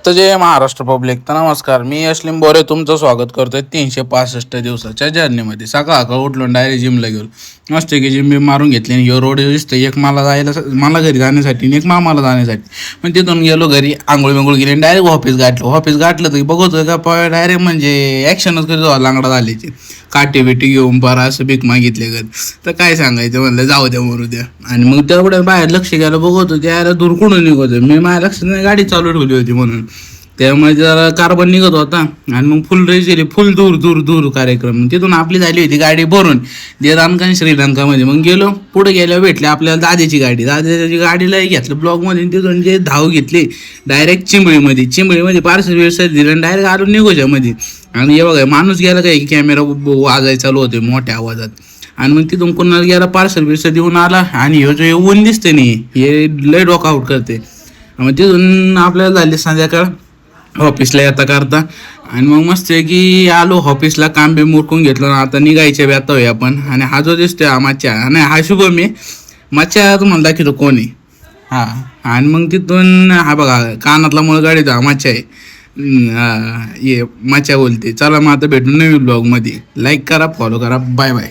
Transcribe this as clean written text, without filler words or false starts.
तर जय महाराष्ट्र पब्लिक. तर नमस्कार, मी यशलिम बोरे तुमचं स्वागत करतोय 365 दिवसाच्या जर्नीमध्ये. सकाळ उठलो डायरेक्ट जिमला गेलो. मस्त की जिम बिम मारून घेतली आणि ह्यो रोड दिसतं, एक मला घरी जाण्यासाठी आणि एक मामाला जाण्यासाठी. पण तिथून गेलो घरी, आंघोळ बिंघोळ गेली आणि डायरेक्ट ऑफिस गाठलं तर बघतोय का डायरेक्ट म्हणजे ॲक्शनच कधी लांगडा झाल्याची काठी बिटी घेऊन बरा असं भीक मागितले घर. तर काय सांगायचं, म्हणलं जाऊ द्या मरू द्या. आणि मग तेवढ्या बाहेर लक्ष गेलं, बघतो त्याला दूर कुठून निघतोय. मी माझ्या लक्षात नाही गाडी चालू ठेवली होती म्हणून. त्यामुळे जरा कार्बन निघत होता आणि मग फुल रेस गेली, फुल दूर दूर दूर कार्यक्रम. तिथून आपली झाली होती गाडी भरून देदानका आणि श्रीलंकामध्ये. मग गेलो पुढे गेल्यावर भेटले आपल्याला दादाची गाडीला घेतलं ब्लॉकमध्ये. तिथून जे धाव घेतली डायरेक्ट चिंबळीमध्ये पार्सल बिर्सल दिलं आणि डायरेक्ट आलो निघोच्यामध्ये. आणि हे बघा माणूस गेला काय, कॅमेरा वाजायला चालू होते मोठ्या आवाजात. आणि मग तिथून कोणाला गेला पार्सल बिर्सल देऊन आला. आणि हे जो ऊन दिसते नाही, हे लय डोका आउट करते. मग तिथून आपल्याला झाली संध्याकाळ ऑफिसला येता करता. आणि मग मस्त आहे की आलो ऑफिसला, काम बी मुरकून घेतलं ना. आता निघायच्या व्यथा होई आपण. आणि हा जो दिसतोय हा मच्छा, नाही हा शुभम आहे. मच्छा तुम्हाला दाखवतो कोणी. हा, आणि मग तिथून हा बघा कानातला मुळे गाडीचा हा मच्छा आहे. ये मच्छा बोलते. चला मग आता भेटून नवीन ब्लॉगमध्ये. लाईक करा, फॉलो करा, बाय बाय.